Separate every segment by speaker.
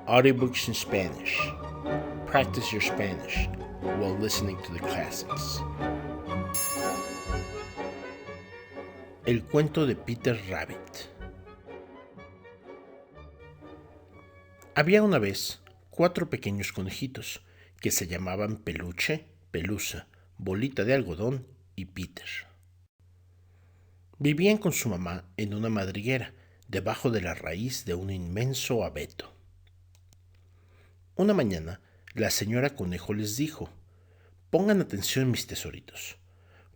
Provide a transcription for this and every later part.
Speaker 1: Audiobooks in Spanish. Practice your Spanish while listening to the classics. El cuento de Peter Rabbit. Había una vez 4 pequeños conejitos que se llamaban Peluche, Pelusa, Bolita de Algodón y Peter. Vivían con su mamá en una madriguera debajo de la raíz de un inmenso abeto. Una mañana, la señora Conejo les dijo: «Pongan atención, mis tesoritos.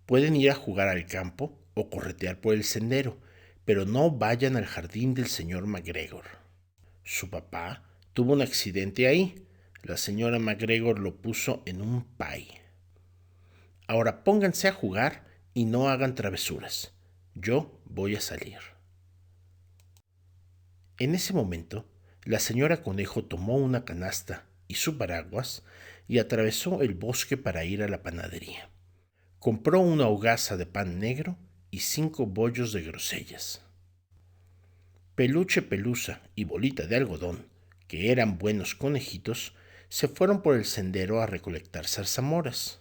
Speaker 1: Pueden ir a jugar al campo o corretear por el sendero, pero no vayan al jardín del señor McGregor. Su papá tuvo un accidente ahí. La señora McGregor lo puso en un pie. Ahora pónganse a jugar y no hagan travesuras. Yo voy a salir». En ese momento, la señora Conejo tomó una canasta y su paraguas y atravesó el bosque para ir a la panadería. Compró una hogaza de pan negro y 5 bollos de grosellas. Peluche, Pelusa y Bolita de Algodón, que eran buenos conejitos, se fueron por el sendero a recolectar zarzamoras.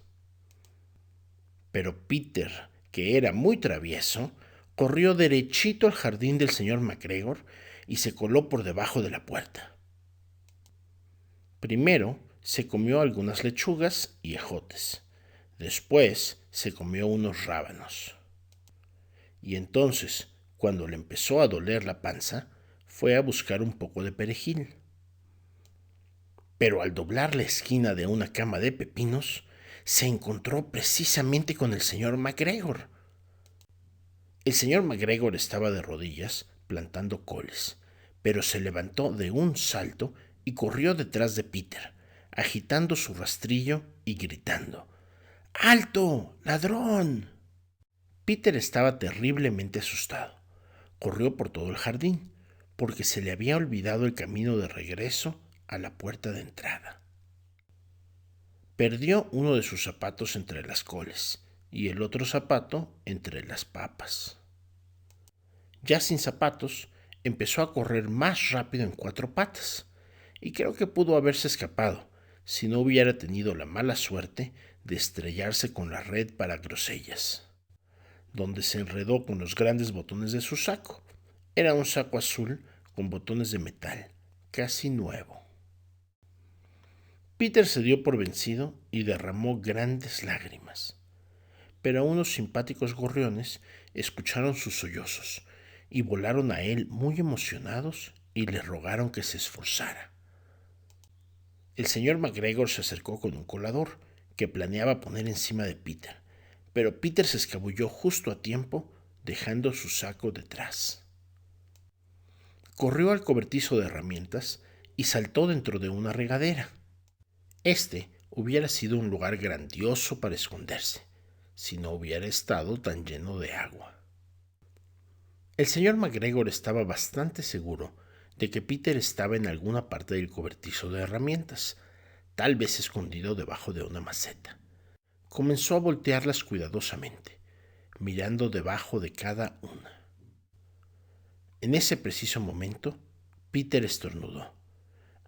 Speaker 1: Pero Peter, que era muy travieso, corrió derechito al jardín del señor McGregor y se coló por debajo de la puerta. Primero se comió algunas lechugas y ejotes. Después se comió unos rábanos. Y entonces, cuando le empezó a doler la panza, fue a buscar un poco de perejil. Pero al doblar la esquina de una cama de pepinos, se encontró precisamente con el señor McGregor. El señor McGregor estaba de rodillas plantando coles, pero se levantó de un salto y corrió detrás de Peter, agitando su rastrillo y gritando: «¡Alto, ladrón!». Peter estaba terriblemente asustado. Corrió por todo el jardín, porque se le había olvidado el camino de regreso a la puerta de entrada. Perdió uno de sus zapatos entre las coles y el otro zapato entre las papas. Ya sin zapatos, empezó a correr más rápido en 4 patas, y creo que pudo haberse escapado si no hubiera tenido la mala suerte de estrellarse con la red para grosellas, donde se enredó con los grandes botones de su saco. Era un saco azul con botones de metal, casi nuevo. Peter se dio por vencido y derramó grandes lágrimas. Pero unos simpáticos gorriones escucharon sus sollozos y volaron a él muy emocionados y le rogaron que se esforzara. El señor McGregor se acercó con un colador que planeaba poner encima de Peter, pero Peter se escabulló justo a tiempo, dejando su saco detrás. Corrió al cobertizo de herramientas y saltó dentro de una regadera. Este hubiera sido un lugar grandioso para esconderse, si no hubiera estado tan lleno de agua. El señor McGregor estaba bastante seguro de que Peter estaba en alguna parte del cobertizo de herramientas, tal vez escondido debajo de una maceta. Comenzó a voltearlas cuidadosamente, mirando debajo de cada una. En ese preciso momento, Peter estornudó.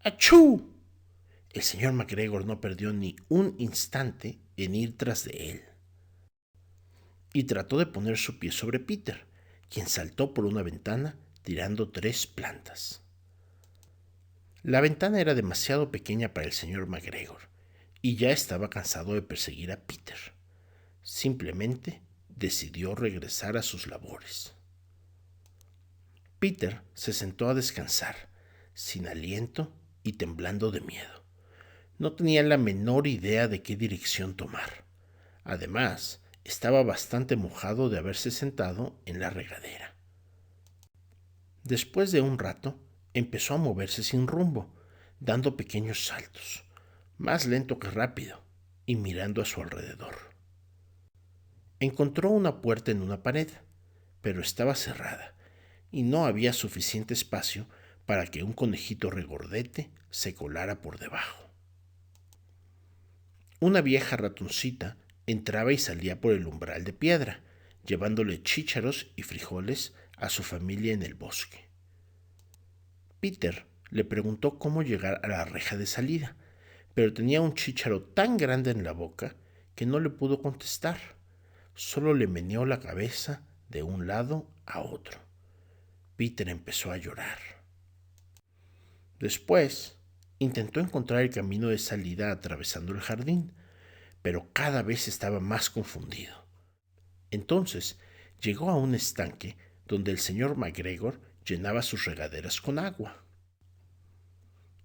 Speaker 1: ¡Achú! El señor McGregor no perdió ni un instante en ir tras de él, y trató de poner su pie sobre Peter, quien saltó por una ventana tirando 3 plantas. La ventana era demasiado pequeña para el señor McGregor, y ya estaba cansado de perseguir a Peter. Simplemente decidió regresar a sus labores. Peter se sentó a descansar, sin aliento y temblando de miedo. No tenía la menor idea de qué dirección tomar. Además, estaba bastante mojado de haberse sentado en la regadera. Después de un rato, empezó a moverse sin rumbo, dando pequeños saltos, más lento que rápido, y mirando a su alrededor. Encontró una puerta en una pared, pero estaba cerrada, y no había suficiente espacio para que un conejito regordete se colara por debajo. Una vieja ratoncita entraba y salía por el umbral de piedra, llevándole chícharos y frijoles a su familia en el bosque. Peter le preguntó cómo llegar a la reja de salida, pero tenía un chícharo tan grande en la boca que no le pudo contestar. Solo le meneó la cabeza de un lado a otro. Peter empezó a llorar. Después, intentó encontrar el camino de salida atravesando el jardín, pero cada vez estaba más confundido. Entonces, llegó a un estanque donde el señor McGregor llenaba sus regaderas con agua.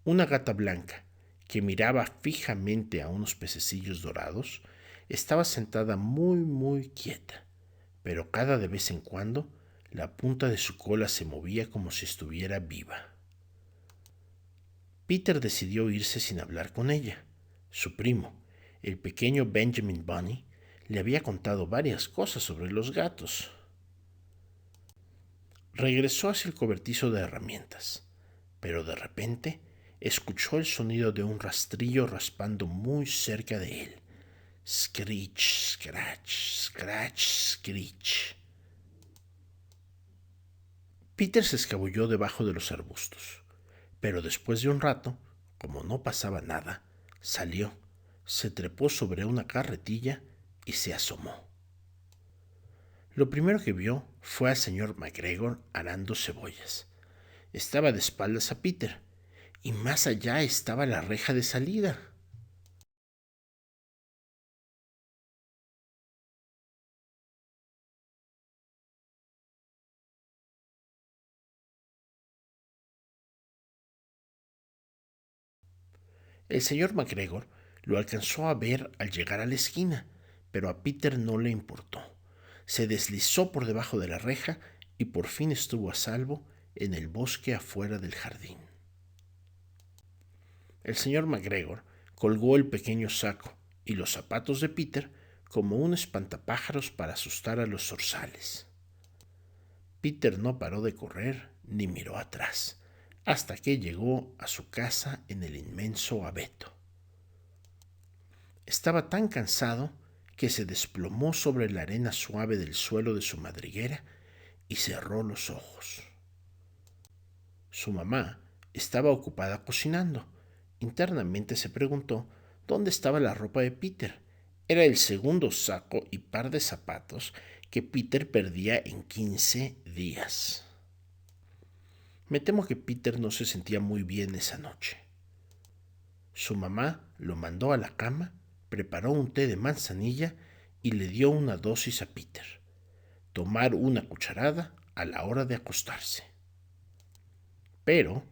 Speaker 1: Una gata blanca, que miraba fijamente a unos pececillos dorados, estaba sentada muy quieta, pero cada de vez en cuando la punta de su cola se movía como si estuviera viva. Peter decidió irse sin hablar con ella. Su primo, el pequeño Benjamin Bunny, le había contado varias cosas sobre los gatos. Regresó hacia el cobertizo de herramientas, pero de repente escuchó el sonido de un rastrillo raspando muy cerca de él. Screech, scratch, scratch, screech. Peter se escabulló debajo de los arbustos, pero después de un rato, como no pasaba nada, salió, se trepó sobre una carretilla y se asomó. Lo primero que vio fue al señor McGregor arando cebollas. Estaba de espaldas a Peter, y más allá estaba la reja de salida. El señor McGregor lo alcanzó a ver al llegar a la esquina, pero a Peter no le importó. Se deslizó por debajo de la reja y por fin estuvo a salvo en el bosque afuera del jardín. El señor McGregor colgó el pequeño saco y los zapatos de Peter como un espantapájaros para asustar a los zorzales. Peter no paró de correr ni miró atrás, hasta que llegó a su casa en el inmenso abeto. Estaba tan cansado que se desplomó sobre la arena suave del suelo de su madriguera y cerró los ojos. Su mamá estaba ocupada cocinando. Internamente se preguntó dónde estaba la ropa de Peter. Era el segundo saco y par de zapatos que Peter perdía en 15 días. Me temo que Peter no se sentía muy bien esa noche. Su mamá lo mandó a la cama, preparó un té de manzanilla y le dio una dosis a Peter. Tomar una cucharada a la hora de acostarse. Pero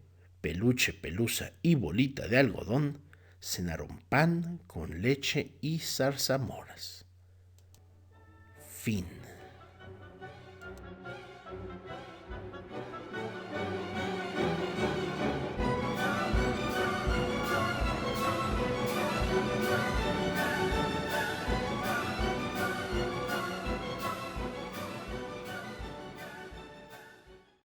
Speaker 1: Peluche, Pelusa y Bolita de Algodón cenaron pan con leche y zarzamoras. Fin.